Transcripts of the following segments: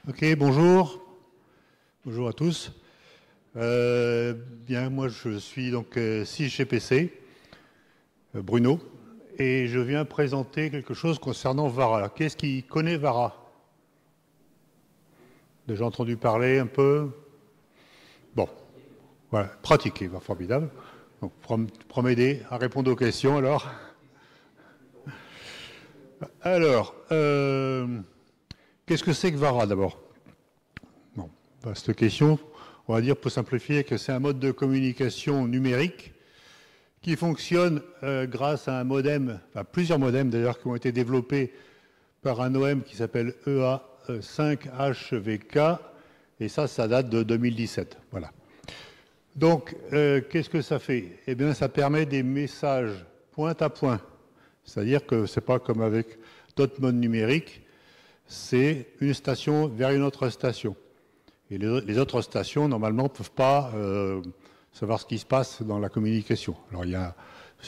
Ok, bonjour. Bonjour à tous. Bien, moi je suis donc SysGPC, Bruno, et je viens présenter quelque chose concernant Vara. Qu'est-ce qui connaît Vara? Déjà entendu parler un peu? Bon, voilà, pratiquer, formidable. Donc, pour m'aider à répondre aux questions alors. Alors, qu'est-ce que c'est que Vara d'abord? Bon, vaste question. On va dire, pour simplifier, que c'est un mode de communication numérique qui fonctionne grâce à un modem, enfin plusieurs modems d'ailleurs, qui ont été développés par un OM qui s'appelle EA5HVK, et ça date de 2017. Voilà. Donc, qu'est-ce que ça fait? Eh bien, ça permet des messages point à point. C'est-à-dire que ce n'est pas comme avec d'autres modes numériques, c'est une station vers une autre station. Et les autres stations, normalement, ne peuvent pas savoir ce qui se passe dans la communication. Alors, il y a,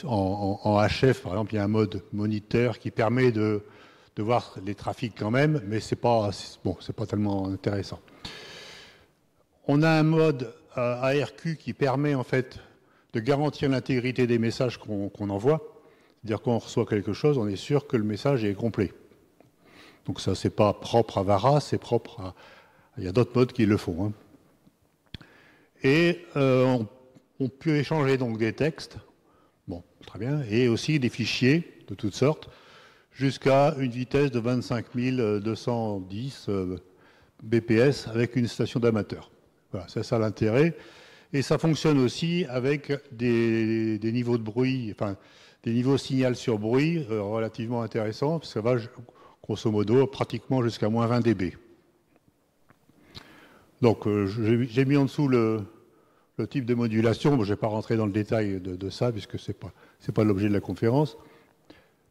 en HF, par exemple, il y a un mode moniteur qui permet de voir les trafics quand même, mais c'est pas tellement intéressant. On a un mode ARQ qui permet, en fait, de garantir l'intégrité des messages qu'on envoie. C'est-à-dire qu'on reçoit quelque chose, on est sûr que le message est complet. Donc ça, c'est pas propre à Vara, c'est propre à... Il y a d'autres modes qui le font. Hein. Et on peut échanger donc des textes, bon, très bien, et aussi des fichiers de toutes sortes, jusqu'à une vitesse de 25 210 BPS avec une station d'amateur. Voilà, c'est ça l'intérêt. Et ça fonctionne aussi avec des niveaux de bruit, enfin, des niveaux signal sur bruit relativement intéressants, parce que ça va, grosso modo, pratiquement jusqu'à moins 20 dB. Donc, j'ai mis en dessous le type de modulation. Bon, je ne vais pas rentrer dans le détail de ça, puisque ce n'est pas l'objet de la conférence.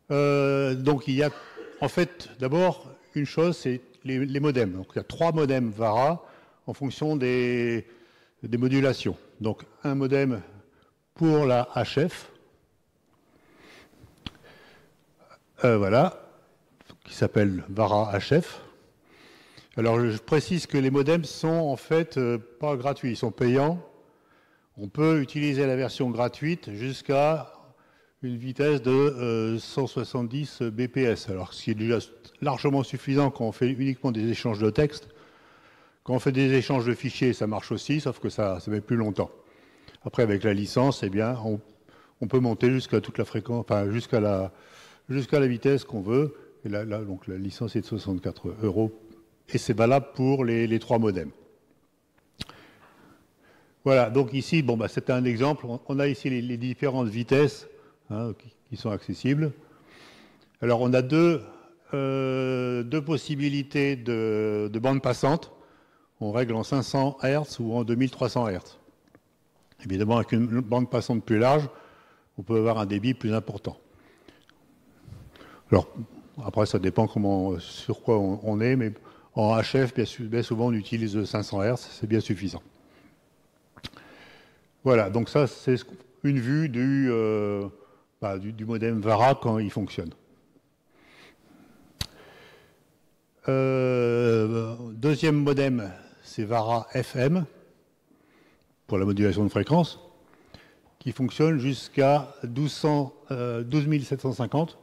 Donc, il y a, en fait, d'abord, une chose, c'est les modems. Donc, il y a 3 modems Vara en fonction des modulations. Donc, un modem pour la HF, voilà, qui s'appelle Vara HF. Alors, je précise que les modems sont en fait pas gratuits, ils sont payants. On peut utiliser la version gratuite jusqu'à une vitesse de 170 BPS, alors ce qui est déjà largement suffisant quand on fait uniquement des échanges de texte. Quand on fait des échanges de fichiers, ça marche aussi, sauf que ça met plus longtemps. Après, avec la licence, eh bien, on peut monter jusqu'à toute la fréquence, enfin jusqu'à la vitesse qu'on veut. Et là, donc la licence est de 64 €. Et c'est valable pour les 3 modems. Voilà, donc ici, bon, bah, c'est un exemple. On a ici les différentes vitesses hein, qui sont accessibles. Alors, on a deux possibilités de bande passante. On règle en 500 Hz ou en 2300 Hz. Évidemment, avec une bande passante plus large, on peut avoir un débit plus important. Alors, après, ça dépend sur quoi on est, mais en HF, bien souvent, on utilise 500 Hz, c'est bien suffisant. Voilà, donc ça, c'est une vue du modem Vara quand il fonctionne. Deuxième modem, c'est Vara FM, pour la modulation de fréquence, qui fonctionne jusqu'à 12 750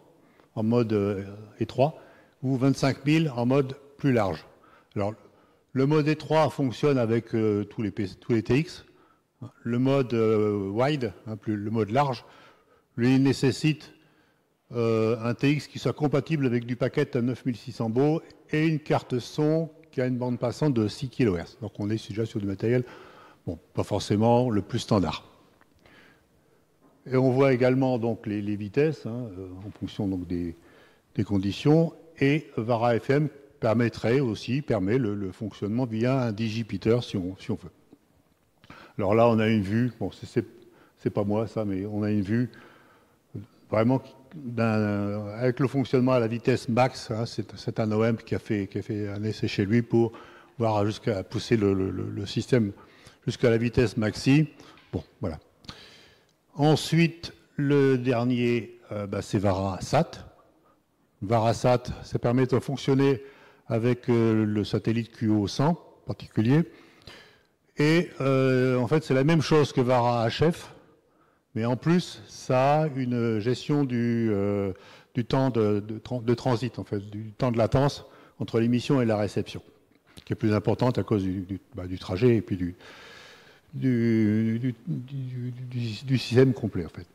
en mode étroit, ou 25 000 en mode plus large. Alors, le mode étroit fonctionne avec tous les TX. Le mode wide, le mode large, lui nécessite un TX qui soit compatible avec du packet à 9600 bauds et une carte son qui a une bande passante de 6 kHz. Donc on est déjà sur du matériel, bon, pas forcément le plus standard. Et on voit également donc les vitesses en fonction donc des conditions. Et Vara FM permet le fonctionnement via un digipeater si on veut. Alors là, on a une vue, bon, c'est pas moi ça, mais on a une vue vraiment avec le fonctionnement à la vitesse max. Hein, c'est un OM qui a fait un essai chez lui pour voir jusqu'à pousser le système jusqu'à la vitesse maxi. Bon, voilà. Ensuite, le dernier, c'est VaraSat. VaraSat, ça permet de fonctionner avec le satellite QO100 en particulier. Et en fait, c'est la même chose que VARA HF, mais en plus, ça a une gestion du temps de transit, en fait, du temps de latence entre l'émission et la réception, qui est plus importante à cause du trajet et puis du système complet, en fait.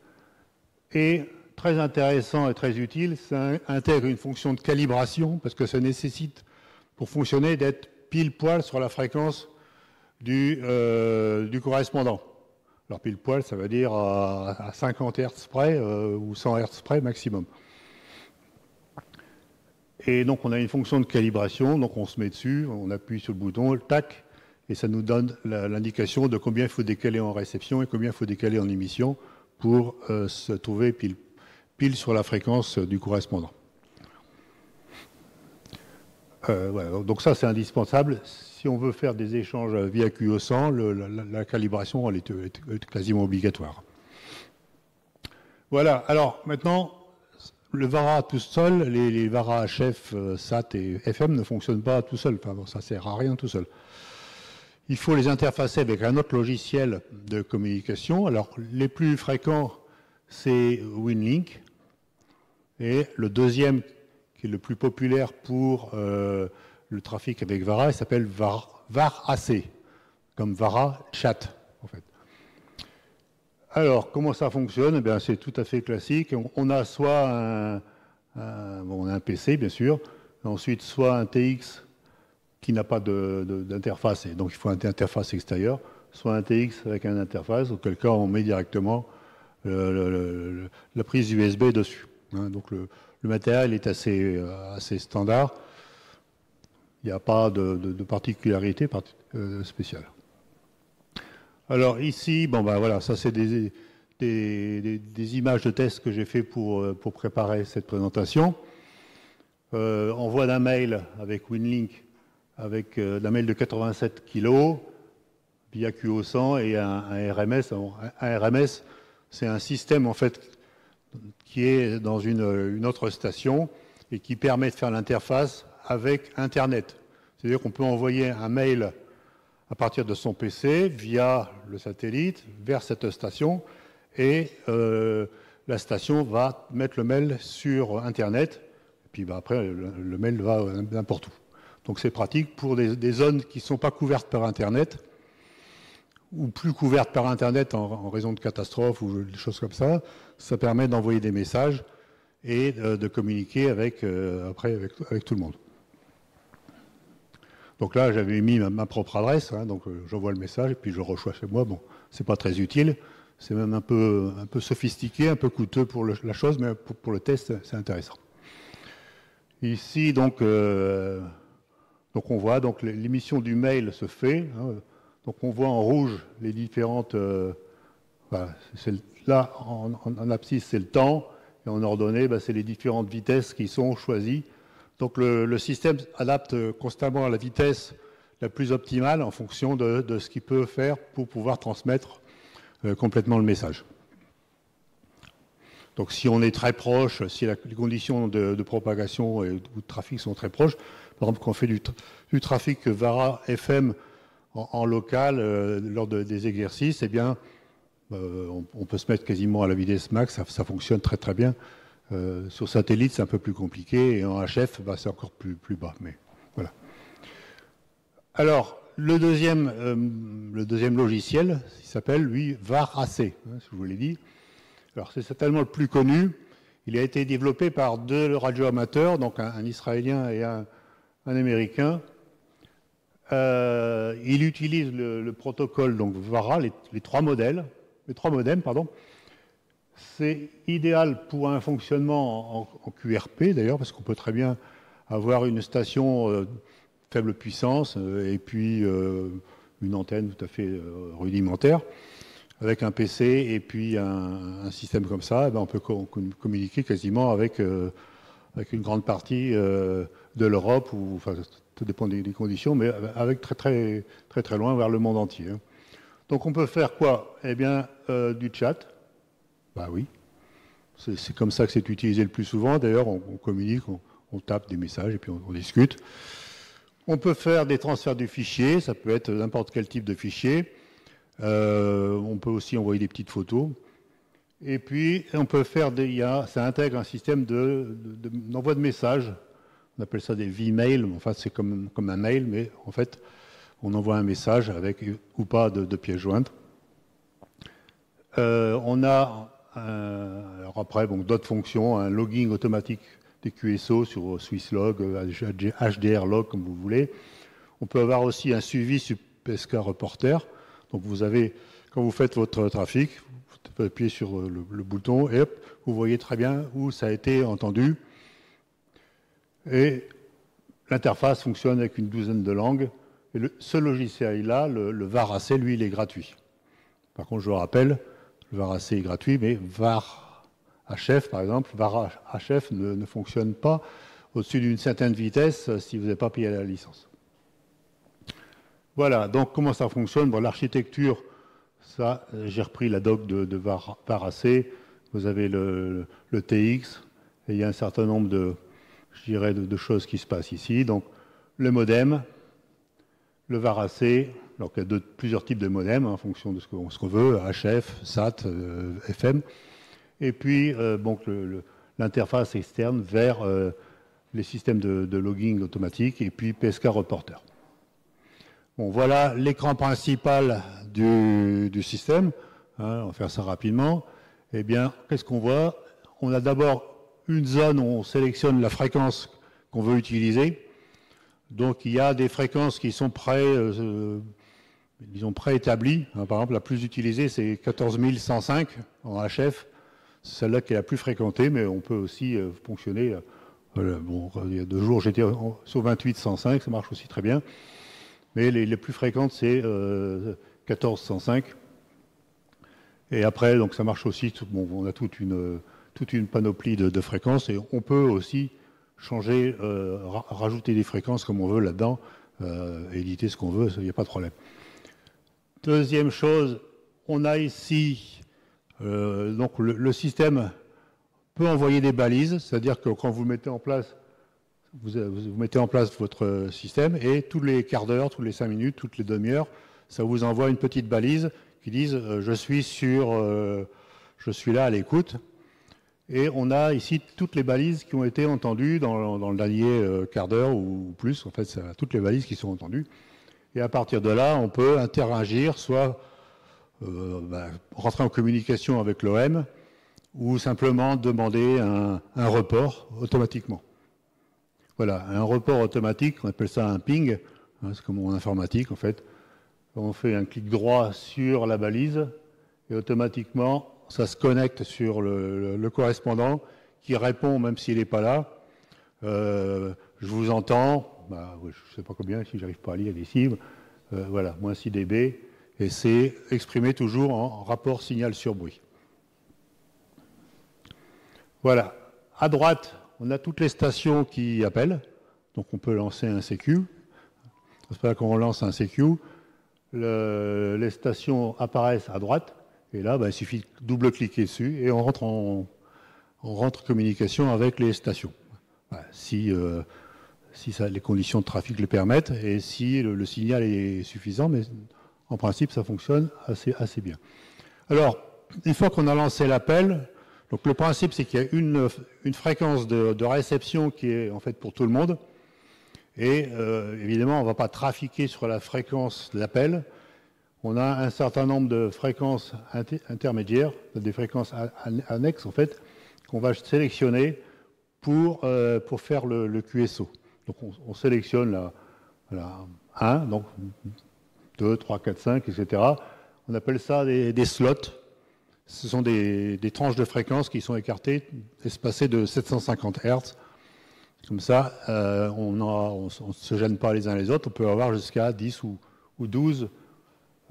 Et très intéressant et très utile, ça intègre une fonction de calibration, parce que ça nécessite, pour fonctionner, d'être pile poil sur la fréquence du correspondant. Alors pile poil, ça veut dire à 50 Hz près ou 100 Hz près maximum. Et donc on a une fonction de calibration, donc on se met dessus, on appuie sur le bouton, tac, et ça nous donne l'indication de combien il faut décaler en réception et combien il faut décaler en émission pour se trouver pile sur la fréquence du correspondant. Voilà, donc ça c'est indispensable. Si on veut faire des échanges via QO100, la calibration elle est quasiment obligatoire. Voilà, alors maintenant, le VARA tout seul, les VARA HF, SAT et FM ne fonctionnent pas tout seul. Enfin, bon, ça ne sert à rien tout seul. Il faut les interfacer avec un autre logiciel de communication. Alors, les plus fréquents, c'est WinLink. Et le deuxième, qui est le plus populaire pour le trafic avec VARA, il s'appelle VARAC, comme VARA Chat, en fait. Alors, comment ça fonctionne? Eh bien, c'est tout à fait classique. On a soit on a un PC, bien sûr, ensuite soit un TX qui n'a pas d'interface, et donc il faut une interface extérieure, soit un TX avec une interface, auquel cas on met directement la prise USB dessus. Hein, donc le matériel est assez standard. Il n'y a pas de particularité spéciale. Alors ici, bon ben voilà, ça c'est des images de test que j'ai fait pour préparer cette présentation. Envoi d'un mail avec WinLink, avec d'un mail de 87 kg via QO100 et un RMS. Un RMS, c'est un système en fait qui est dans une autre station et qui permet de faire l'interface avec Internet. C'est-à-dire qu'on peut envoyer un mail à partir de son PC via le satellite vers cette station et la station va mettre le mail sur Internet et puis après le mail va n'importe où. Donc c'est pratique pour des zones qui ne sont pas couvertes par Internet ou plus couvertes par Internet en raison de catastrophes ou des choses comme ça. Ça permet d'envoyer des messages et de communiquer avec tout le monde. Donc là, j'avais mis ma propre adresse, hein, donc j'envoie le message et puis je reçois chez moi. Bon, c'est pas très utile, c'est même un peu sophistiqué, un peu coûteux pour la chose, mais pour le test, c'est intéressant. Ici, donc on voit donc l'émission du mail se fait. Hein, donc on voit en rouge les différentes. Voilà, là, en abscisse, c'est le temps, et en ordonnée, c'est les différentes vitesses qui sont choisies. Donc le système adapte constamment à la vitesse la plus optimale en fonction de ce qu'il peut faire pour pouvoir transmettre complètement le message. Donc si on est très proche, si les conditions de propagation ou de trafic sont très proches, par exemple quand on fait du trafic VARA FM en local lors des exercices, eh bien on peut se mettre quasiment à la vitesse max, ça fonctionne très très bien. Sur satellite, c'est un peu plus compliqué, et en HF, c'est encore plus bas. Mais voilà. Alors, le deuxième logiciel, il s'appelle, lui, VARAC, hein, je vous l'ai dit. Alors, c'est certainement le plus connu. Il a été développé par deux radioamateurs, donc un Israélien et un Américain. Il utilise le protocole donc VARA, les trois modems, pardon. C'est idéal pour un fonctionnement en QRP, d'ailleurs, parce qu'on peut très bien avoir une station faible puissance et puis une antenne tout à fait rudimentaire. Avec un PC et puis un système comme ça, on peut communiquer quasiment avec une grande partie de l'Europe, enfin, tout dépend des conditions, mais avec très loin vers le monde entier. Donc on peut faire quoi? Eh bien, du chat. Bah oui, c'est comme ça que c'est utilisé le plus souvent. D'ailleurs, on communique, on tape des messages et puis on discute. On peut faire des transferts du fichier, ça peut être n'importe quel type de fichier. On peut aussi envoyer des petites photos. Et puis, on peut faire ça intègre un système d'envoi de messages. On appelle ça des V-mails. Enfin, c'est comme un mail, mais en fait, on envoie un message avec ou pas de pièces jointes. On a, alors après, bon, d'autres fonctions, un logging automatique des QSO sur Swisslog, HDRlog, comme vous voulez. On peut avoir aussi un suivi sur PSK Reporter. Donc, vous avez, quand vous faites votre trafic, vous appuyez sur le bouton et hop, vous voyez très bien où ça a été entendu. Et l'interface fonctionne avec une douzaine de langues. Et ce logiciel-là, le VAR-AC, lui, il est gratuit. Par contre, je vous rappelle, le VAR-AC est gratuit, mais VAR-HF, par exemple, VAR-HF ne fonctionne pas au-dessus d'une certaine vitesse si vous n'avez pas payé la licence. Voilà, donc comment ça fonctionne? Bon, l'architecture, ça, j'ai repris la doc de VAR-AC. Vous avez le TX, et il y a un certain nombre de choses qui se passent ici. Donc, le modem, le VAR-AC, alors qu'il y a plusieurs types de modems en fonction de ce qu'on veut, HF, SAT, FM. Et puis, l'interface externe vers les systèmes de logging automatique et puis PSK Reporter. Bon, voilà l'écran principal du système. On va faire ça rapidement. Eh bien, qu'est-ce qu'on voit? On a d'abord une zone où on sélectionne la fréquence qu'on veut utiliser. Donc, il y a des fréquences qui sont préétablies. Par exemple, la plus utilisée, c'est 14105 en HF. C'est celle-là qui est la plus fréquentée, mais on peut aussi fonctionner. Bon, il y a 2 jours, j'étais sur 2805, ça marche aussi très bien. Mais les plus fréquentes, c'est 1405. Et après, donc ça marche aussi. Bon, on a toute une panoplie de fréquences et on peut aussi changer, rajouter des fréquences comme on veut là-dedans, éditer ce qu'on veut, il n'y a pas de problème. Deuxième chose, on a ici, donc le système peut envoyer des balises, c'est-à-dire que quand vous mettez en place, vous mettez en place votre système et tous les quarts d'heure, tous les 5 minutes, toutes les demi-heures, ça vous envoie une petite balise qui dit je suis là à l'écoute. Et on a ici toutes les balises qui ont été entendues dans le dernier quart d'heure ou plus. En fait, c'est toutes les balises qui sont entendues. Et à partir de là, on peut interagir, soit rentrer en communication avec l'OM ou simplement demander un report automatiquement. Voilà, un report automatique, on appelle ça un ping, c'est comme en informatique en fait. On fait un clic droit sur la balise et automatiquement, ça se connecte sur le correspondant qui répond même s'il n'est pas là. Je vous entends, je ne sais pas combien, si j'arrive pas à lire ici. Voilà, moins 6 dB. Et c'est exprimé toujours en rapport signal sur bruit. Voilà. À droite, on a toutes les stations qui appellent. Donc on peut lancer un CQ. C'est pas qu'on lance un CQ. Les stations apparaissent à droite. Et là, il suffit de double-cliquer dessus et on rentre en communication avec les stations. Voilà, si les conditions de trafic le permettent et si le signal est suffisant, mais en principe, ça fonctionne assez bien. Alors, une fois qu'on a lancé l'appel, donc le principe, c'est qu'il y a une fréquence de réception qui est en fait pour tout le monde. Et évidemment, on ne va pas trafiquer sur la fréquence de l'appel. On a un certain nombre de fréquences intermédiaires, des fréquences annexes en fait, qu'on va sélectionner pour faire le QSO. Donc on sélectionne la 1, donc 2, 3, 4, 5, etc. On appelle ça des slots. Ce sont des tranches de fréquences qui sont écartées, espacées de 750 Hz. Comme ça, on ne se gêne pas les uns les autres. On peut avoir jusqu'à 10 ou 12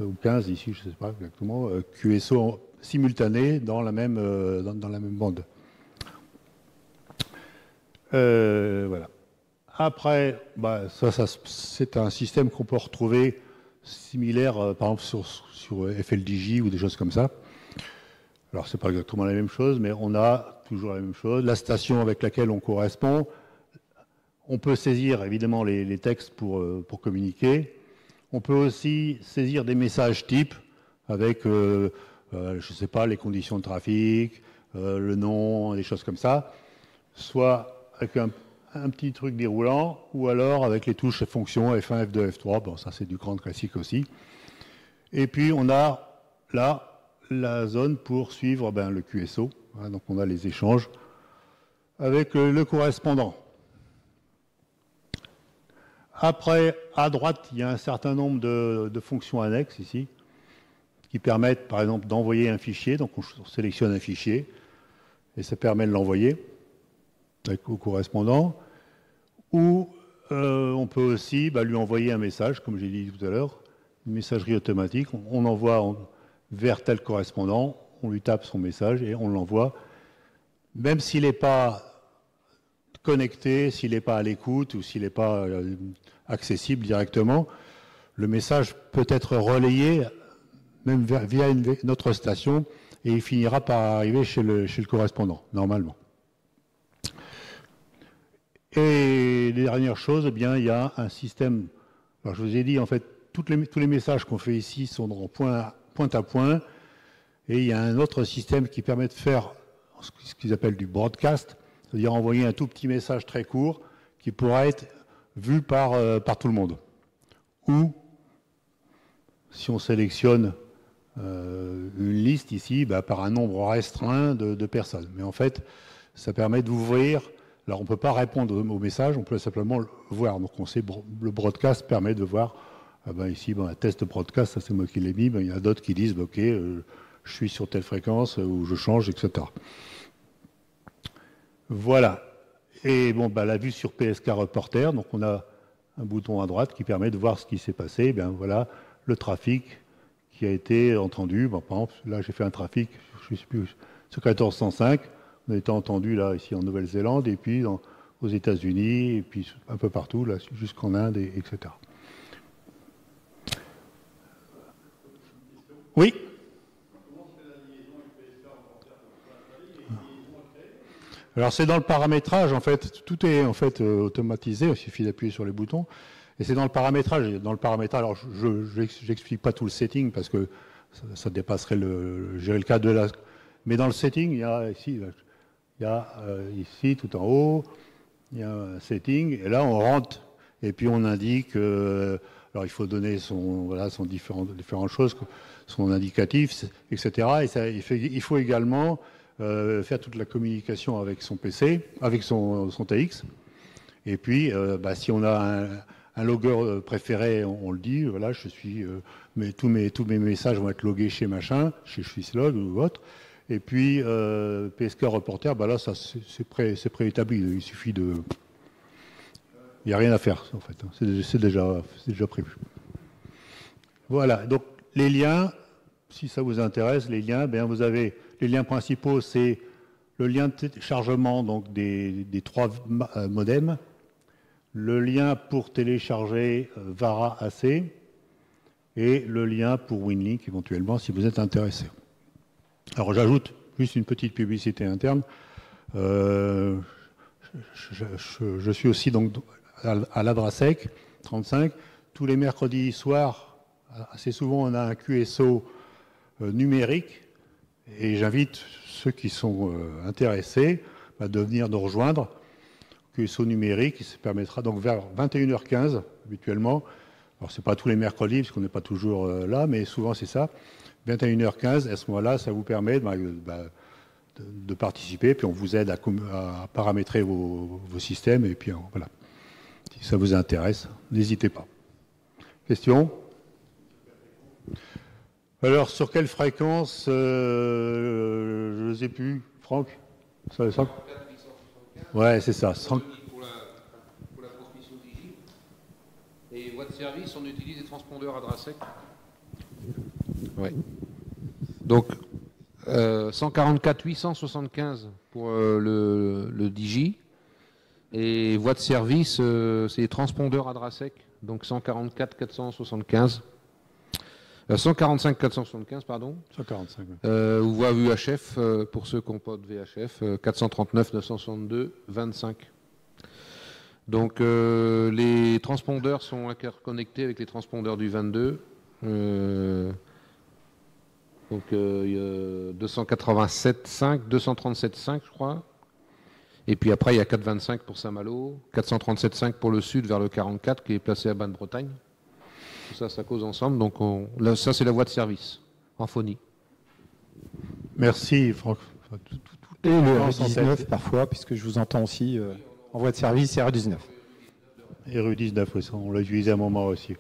ou 15 ici, je ne sais pas exactement, QSO simultanés dans la même bande. Voilà. Après, c'est un système qu'on peut retrouver similaire, par exemple, sur FLDJ ou des choses comme ça. Alors, ce n'est pas exactement la même chose, mais on a toujours la même chose. La station avec laquelle on correspond, On peut saisir évidemment les textes pour communiquer. On peut aussi saisir des messages types avec, je ne sais pas, les conditions de trafic, le nom, des choses comme ça, soit avec un petit truc déroulant, ou alors avec les touches et fonctions F1, F2, F3. Bon, ça c'est du grand classique aussi. Et puis on a là la zone pour suivre le QSO. Hein, donc on a les échanges avec le correspondant. Après, à droite, il y a un certain nombre de fonctions annexes ici, qui permettent par exemple d'envoyer un fichier. Donc on sélectionne un fichier, et ça permet de l'envoyer au correspondant. Ou on peut aussi lui envoyer un message, comme j'ai dit tout à l'heure, une messagerie automatique. On envoie vers tel correspondant, on lui tape son message et on l'envoie. Même s'il n'est pas connecté, s'il n'est pas à l'écoute ou s'il n'est pas accessible directement, le message peut être relayé même via notre station et il finira par arriver chez le correspondant, normalement. Et dernière chose, eh bien, il y a un système. Alors je vous ai dit, en fait, tous les messages qu'on fait ici sont en point à point. Et il y a un autre système qui permet de faire ce qu'ils appellent du broadcast, c'est-à-dire envoyer un tout petit message très court qui pourra être vu par tout le monde. Ou, si on sélectionne une liste ici, par un nombre restreint de personnes. Mais en fait, ça permet d'ouvrir. Alors, on ne peut pas répondre au message, on peut simplement le voir. Donc, on sait, le broadcast permet de voir, ici, un test de broadcast, ça c'est moi qui l'ai mis, il y en a d'autres qui disent, OK, je suis sur telle fréquence, ou je change, etc. Voilà. Et la vue sur PSK Reporter, donc on a un bouton à droite qui permet de voir ce qui s'est passé. Voilà le trafic qui a été entendu. Par exemple, là, j'ai fait un trafic, je ne sais plus, sur 1405. On a été entendu là, ici en Nouvelle-Zélande, et puis aux États-Unis, et puis un peu partout, là, jusqu'en Inde, etc. Oui. Alors c'est dans le paramétrage, en fait, tout est en fait automatisé, il suffit d'appuyer sur les boutons, et c'est dans le paramétrage. Alors je n'explique pas tout le setting parce que ça dépasserait gérer le cas de la. Mais dans le setting, il y a ici tout en haut, il y a un setting, et là on rentre, et puis on indique, alors il faut donner son différentes choses, son indicatif, etc. Et il faut également faire toute la communication avec son PC, avec son TX. Et puis, si on a un logueur préféré, on le dit, voilà, tous mes messages vont être logués chez machin, chez Swisslog ou autre. Et puis, PSK Reporter, là, ça c'est préétabli. Il suffit de. Il n'y a rien à faire, en fait. C'est déjà prévu. Voilà. Donc, les liens, si ça vous intéresse, les liens, vous avez les liens principaux, c'est le lien de téléchargement donc des 3 modems, le lien pour télécharger VARA AC et le lien pour WinLink éventuellement si vous êtes intéressé. Alors j'ajoute juste une petite publicité interne. Je suis aussi donc à l'Adrasec 35. Tous les mercredis soirs, assez souvent on a un QSO numérique et j'invite ceux qui sont intéressés de venir nous rejoindre. QSO numérique, qui se permettra donc vers 21h15 habituellement. Alors c'est pas tous les mercredis parce qu'on n'est pas toujours là, mais souvent c'est ça. 21h15, à ce moment-là, ça vous permet de participer, puis on vous aide à paramétrer vos systèmes, et puis voilà. Si ça vous intéresse, n'hésitez pas. Question ? Alors, sur quelle fréquence je ne sais plus. Franck ? Ouais, c'est ça. Pour la transmission Digi. Et votre service, on utilise des transpondeurs Adrasec. Ouais. Donc, 144 875 pour le Digi. Et voie de service, c'est les transpondeurs Adrasec. Donc 144 475. 145 475, pardon. 145. Ou voie UHF, pour ceux qui n'ont pas de VHF, 439 962 25. Donc les transpondeurs sont interconnectés avec les transpondeurs du 22. Donc 287.5, 237.5 je crois. Et puis après il y a 425 pour Saint-Malo, 437.5 pour le sud vers le 44 qui est placé à Basse-Bretagne. Tout ça, ça cause ensemble. Donc là, ça c'est la voie de service en phonie. Merci Franck. Et le RU19 parfois, puisque je vous entends aussi en voie de service, et RU19. RU19, oui, ça, on l'a utilisé à un moment aussi.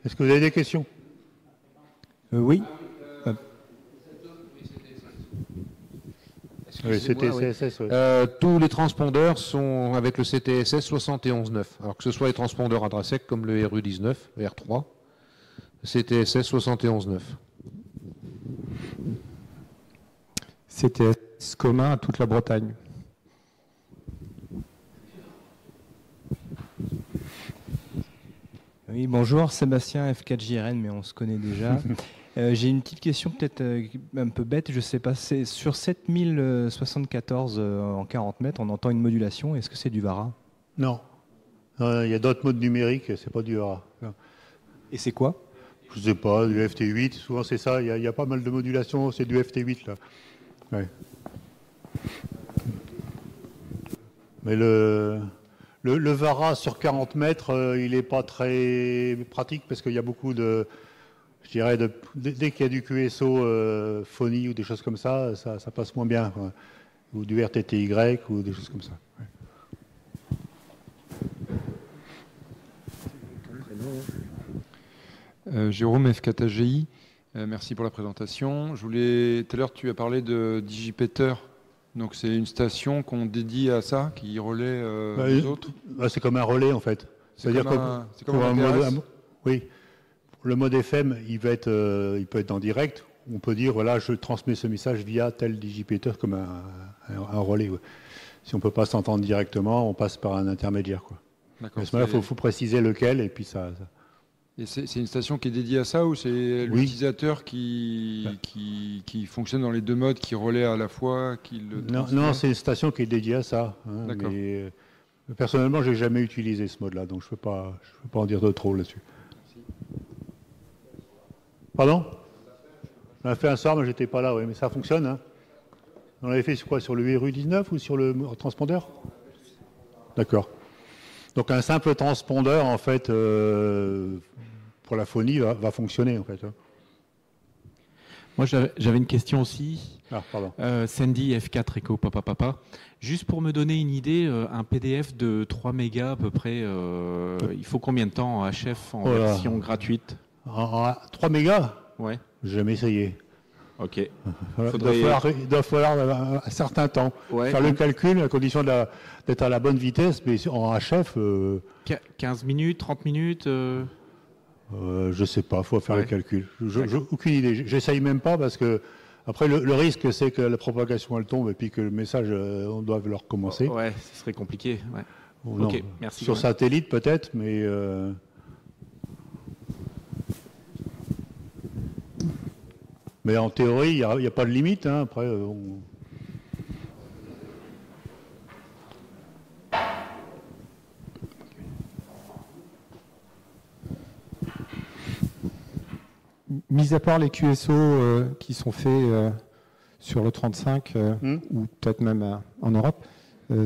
Est-ce que vous avez des questions? Oui. Oui, CTSS. Oui. Tous les transpondeurs sont avec le CTSS 71.9. Alors que ce soit les transpondeurs à Drasec comme le RU19, R3, CTSS 71.9. CTS commun à toute la Bretagne. Oui, bonjour, Sébastien F4JRN, mais on se connaît déjà. J'ai une petite question peut-être un peu bête, je ne sais pas, c'est sur 7074 en 40 mètres, on entend une modulation, est-ce que c'est du VARA? Non. Il y a d'autres modes numériques, c'est pas du VARA. Et c'est quoi? Je ne sais pas, du FT8, souvent c'est ça, il y a pas mal de modulations, c'est du FT8 là. Ouais. Mais le VARA sur 40 mètres, il n'est pas très pratique parce qu'il y a beaucoup de... Je dirais, dès qu'il y a du QSO phonie ou des choses comme ça, ça passe moins bien. Quoi. Ou du RTTY ou des choses comme ça. Ouais. Jérôme F4AGI, merci pour la présentation. Tout à l'heure, tu as parlé de Digipeter. Donc, c'est une station qu'on dédie à ça, qui relaie les autres. C'est comme un relais, en fait. C'est-à-dire comme un mode. Oui. Le mode FM, il peut être en direct. On peut dire, voilà, je transmets ce message via tel digipeter comme un relais. Ouais. Si on ne peut pas s'entendre directement, on passe par un intermédiaire. D'accord. À ce moment-là, il faut préciser lequel, et puis ça... Et c'est une station qui est dédiée à ça, ou c'est l'utilisateur qui fonctionne dans les deux modes, qui relaie à la fois, qui le transmet? Non, c'est une station qui est dédiée à ça. Hein, d'accord. Mais, personnellement, je n'ai jamais utilisé ce mode-là, donc je ne peux pas en dire de trop là-dessus. Pardon? On a fait un soir, mais j'étais pas là, oui, mais ça fonctionne. Hein. On l'avait fait sur quoi? Sur le RU19 ou sur le transpondeur? D'accord. Donc un simple transpondeur, en fait, pour la phonie, va fonctionner, en fait. Hein. Moi, j'avais une question aussi. Ah, pardon. Sandy F4 Echo Papa Papa. Juste pour me donner une idée, un PDF de 3 mégas à peu près, il faut combien de temps en HF en version gratuite? 3 mégas? Ouais. J'ai jamais essayé. Ok. Il doit falloir un certain temps. Ouais, faire le calcul, à condition d'être à la bonne vitesse, mais en HF... 15 minutes, 30 minutes je sais pas, il faut faire le calcul. Aucune idée. J'essaye même pas parce que après le risque c'est que la propagation elle tombe et puis que le message on doit le recommencer. Ouais, ce serait compliqué. Ouais. Ok, merci. Sur satellite peut-être, mais en théorie il n'y a pas de limite. Hein. Après Mis à part les QSO qui sont faits sur le 35 ou peut-être même en Europe,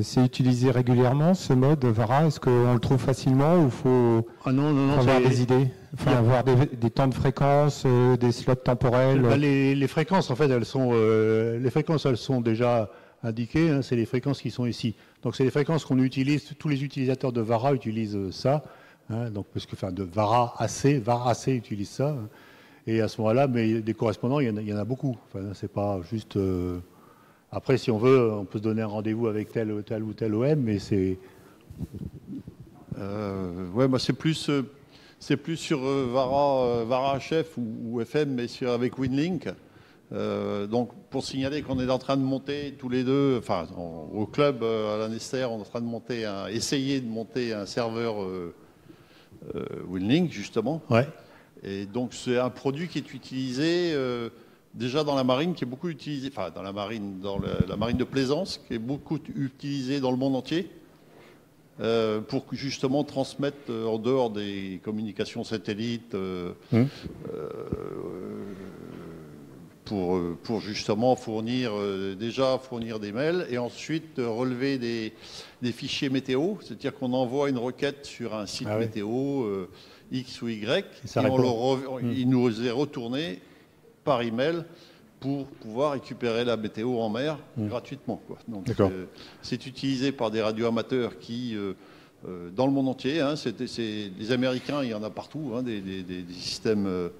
c'est utilisé régulièrement ce mode VARA. Est-ce qu'on le trouve facilement ou il faut avoir des idées, avoir des temps de fréquence, des slots temporels? Les fréquences, en fait, elles sont déjà indiquées. Hein, c'est les fréquences qui sont ici. Donc c'est les fréquences qu'on utilise. Tous les utilisateurs de VARA utilisent ça. Hein, donc parce que de VARA AC utilise ça. Hein. Et à ce moment-là, mais des correspondants, il y en a beaucoup. Enfin, c'est pas juste... Après, si on veut, on peut se donner un rendez-vous avec tel ou tel OM, mais c'est... Ouais, bah c'est plus sur VARA HF ou FM, mais avec WinLink. Donc, pour signaler qu'on est en train de monter tous les deux, enfin, au club à l'Anester, on est en train de essayer de monter un serveur WinLink, justement. Ouais. Et donc, c'est un produit qui est utilisé déjà dans la marine, qui est beaucoup utilisé, dans la marine de plaisance, qui est beaucoup utilisé dans le monde entier. pour justement transmettre en dehors des communications satellites, pour justement fournir des mails et ensuite relever des fichiers météo, c'est-à-dire qu'on envoie une requête sur un site météo X ou Y, il nous est retourné par email pour pouvoir récupérer la météo en mer gratuitement, quoi. Donc c'est utilisé par des radioamateurs qui, dans le monde entier, hein, les Américains, il y en a partout, hein, des systèmes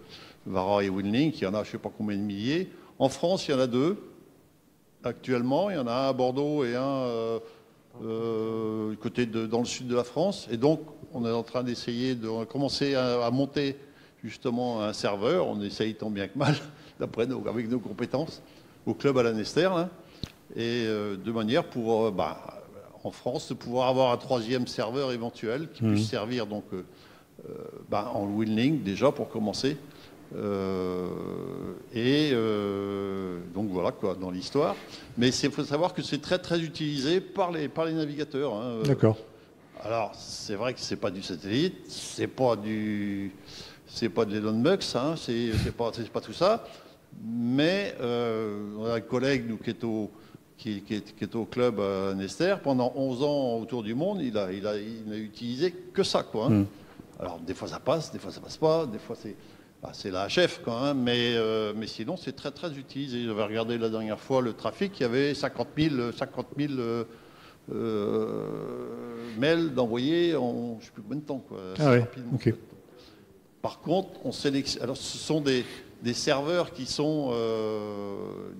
VARA et WinLink, il y en a je ne sais pas combien de milliers. En France, il y en a 2 actuellement, il y en a un à Bordeaux et un dans le sud de la France. Et donc, on est en train d'essayer de commencer à monter justement un serveur, on essaye tant bien que mal, avec nos compétences, au club à Lanester, là, et de manière pour, en France, de pouvoir avoir un 3e serveur éventuel qui puisse servir donc, en WinLink déjà pour commencer. Donc voilà quoi dans l'histoire. Mais il faut savoir que c'est très très utilisé par les navigateurs. Hein. D'accord. Alors c'est vrai que c'est pas du satellite, c'est pas de l'Elon Musk, hein, c'est pas tout ça. Mais on a un collègue nous qui est au club à Nester pendant 11 ans autour du monde, il n'a utilisé que ça quoi. Hein. Alors des fois ça passe, des fois ça passe pas, des fois c'est la HF quand même, mais sinon c'est très très utilisé. J'avais regardé la dernière fois le trafic, il y avait 50 000 mails d'envoyer en je ne sais plus combien de temps. Quoi, rapidement. Okay. Par contre, on sélectionne. Alors ce sont des serveurs qui sont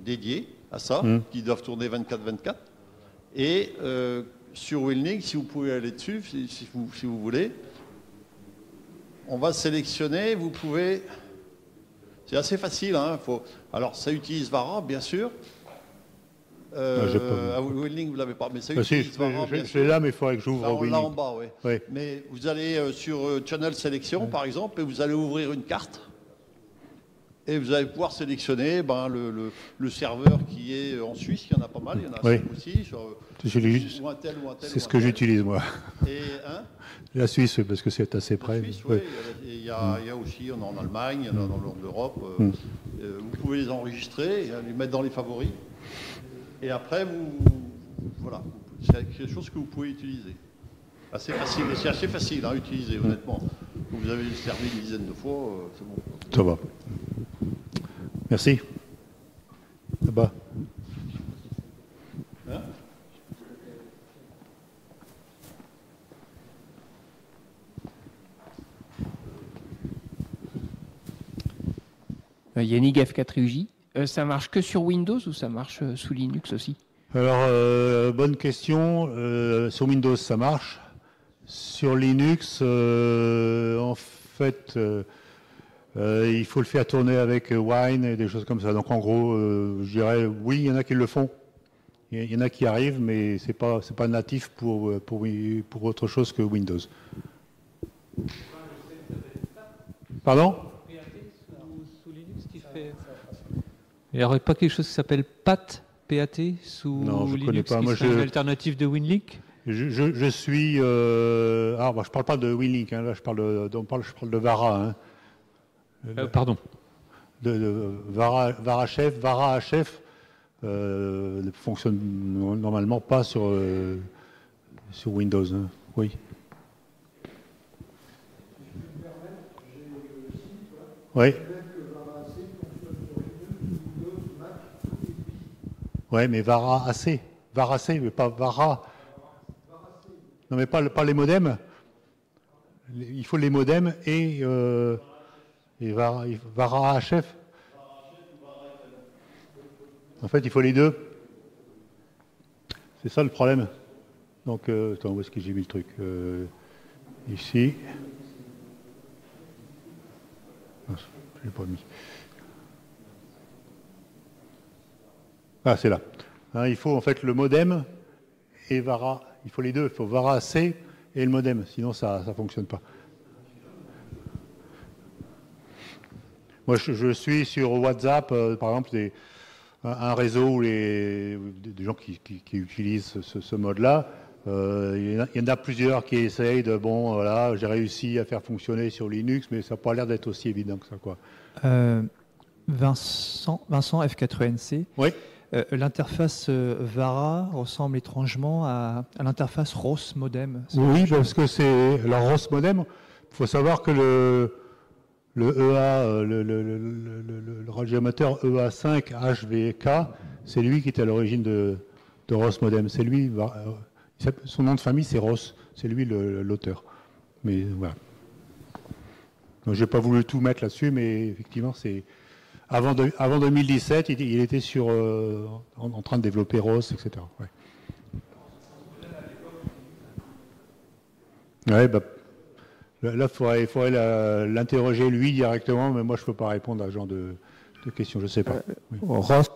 dédiés à ça, qui doivent tourner 24/24. Et sur WinLink, si vous pouvez aller dessus, si vous voulez. On va sélectionner, vous pouvez... C'est assez facile, hein, alors ça utilise VARA, bien sûr. WinLink, vous ne l'avez pas, mais ça utilise VARA, bien sûr. Je l'ai là, mais il faudrait que j'ouvre WinLink. Là en bas, oui. Ouais. Mais vous allez sur Channel Sélection, par exemple, et vous allez ouvrir une carte. Et vous allez pouvoir sélectionner le serveur qui est en Suisse, il y en a pas mal, il y en a 5 aussi. Ou un tel. C'est ce que j'utilise, moi. Et, hein, la Suisse, parce que c'est assez près. La Suisse, oui. Il y a aussi, on en Allemagne, il y en a dans le nord de l'Europe. Vous pouvez les enregistrer, les mettre dans les favoris. Et après, voilà, c'est quelque chose que vous pouvez utiliser. Assez facile, c'est assez facile à utiliser, honnêtement. Vous avez servi une dizaine de fois, c'est bon. Ça va. Merci. Là-bas. Hein? Yannick F4UJ. Ça marche que sur Windows ou ça marche sous Linux aussi? Alors, bonne question. Sur Windows, ça marche. Sur Linux, en fait, il faut le faire tourner avec Wine et des choses comme ça. Donc, en gros, je dirais, oui, il y en a qui le font. Il y en a qui arrivent, mais c'est pas natif pour autre chose que Windows. Pardon? Il n'y aurait pas quelque chose qui s'appelle PAT, PAT, sous Linux, qui serait une alternative de WinLink? Je suis... alors, moi, je ne parle pas de WinLink, hein, là, je parle de VARA. Hein. Pardon. De VARA Chef. VARA HF ne fonctionne normalement pas sur Windows. Hein. Oui. Oui. Oui, mais VARA AC, mais pas VARA. Non, mais pas les modems. Il faut les modems et VARA HF. En fait, il faut les deux. C'est ça le problème. Donc, attends, où est-ce que j'ai mis le truc? Ici. Je ne l'ai pas mis. Ah, c'est là. Hein, il faut en fait le modem et VARA. Il faut les deux. Il faut VARA AC et le modem. Sinon, ça ne fonctionne pas. Moi, je suis sur WhatsApp, par exemple, un réseau où des gens qui utilisent ce mode-là. Il y en a plusieurs qui essayent de, bon, voilà, j'ai réussi à faire fonctionner sur Linux, mais ça n'a pas l'air d'être aussi évident que ça, quoi. Vincent F4NC. Oui. L'interface VARA ressemble étrangement à l'interface ROS modem. Oui, parce que c'est alors ROS modem. Il faut savoir que le EA, le radioamateur EA5 HVK, c'est lui qui était à l'origine de ROS modem. C'est lui. Son nom de famille, c'est ROS. C'est lui l'auteur. Mais voilà. Je n'ai pas voulu tout mettre là-dessus, mais effectivement, c'est avant 2017, il était en train de développer ROS, etc. Ouais. Ouais, bah, là, il faudrait l'interroger lui directement, mais moi, je ne peux pas répondre à ce genre de questions. Je ne sais pas. Oui. ROS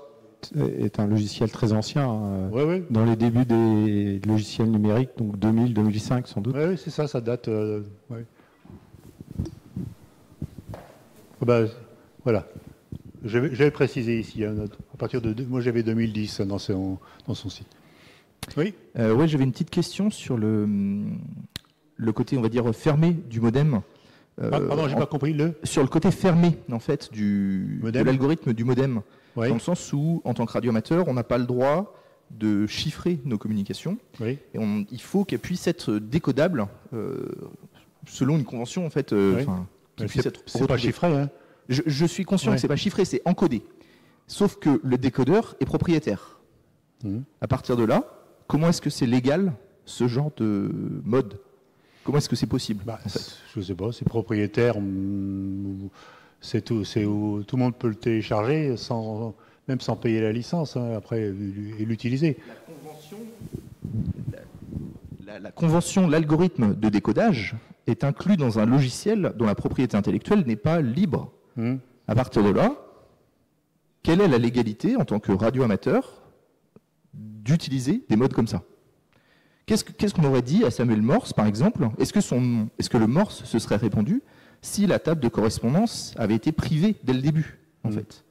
est un logiciel très ancien, oui. Dans les débuts des logiciels numériques, donc 2000-2005 sans doute. Oui, c'est ça, ça date. Ouais. Bah, voilà. Je vais préciser ici. À partir de moi, j'avais 2010 dans son site. Oui. Oui, j'avais une petite question sur le côté, on va dire, fermé du modem. Pardon, j'ai pas compris sur le côté fermé, en fait, de l'algorithme du modem. Oui. Dans le sens où, en tant que radioamateur, on n'a pas le droit de chiffrer nos communications. Oui. Et il faut qu'elles puissent être décodables selon une convention, en fait. Oui. C'est pas chiffré, hein. Je suis conscient que c'est pas chiffré, c'est encodé. Sauf que le décodeur est propriétaire. À partir de là, comment est-ce que c'est légal, ce genre de mode? Comment est-ce que c'est possible en fait? Je ne sais pas, c'est propriétaire, c'est tout le monde peut le télécharger, même sans payer la licence, hein, après, et l'utiliser. La convention, l'algorithme de décodage est inclus dans un logiciel dont la propriété intellectuelle n'est pas libre. À partir de là, quelle est la légalité en tant que radioamateur d'utiliser des modes comme ça? Qu'est-ce qu'on aurait dit à Samuel Morse, par exemple? Est-ce que le Morse se serait répandu si la table de correspondance avait été privée dès le début, en fait?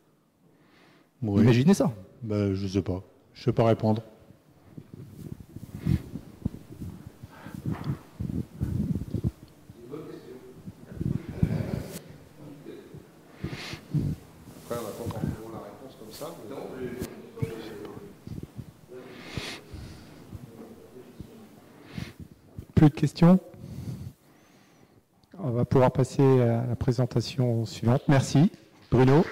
Oui. Imaginez ça. Je ne sais pas. Je ne sais pas répondre. Après, on n'a pas forcément la réponse comme ça. Plus de questions? On va pouvoir passer à la présentation suivante. Merci, Bruno.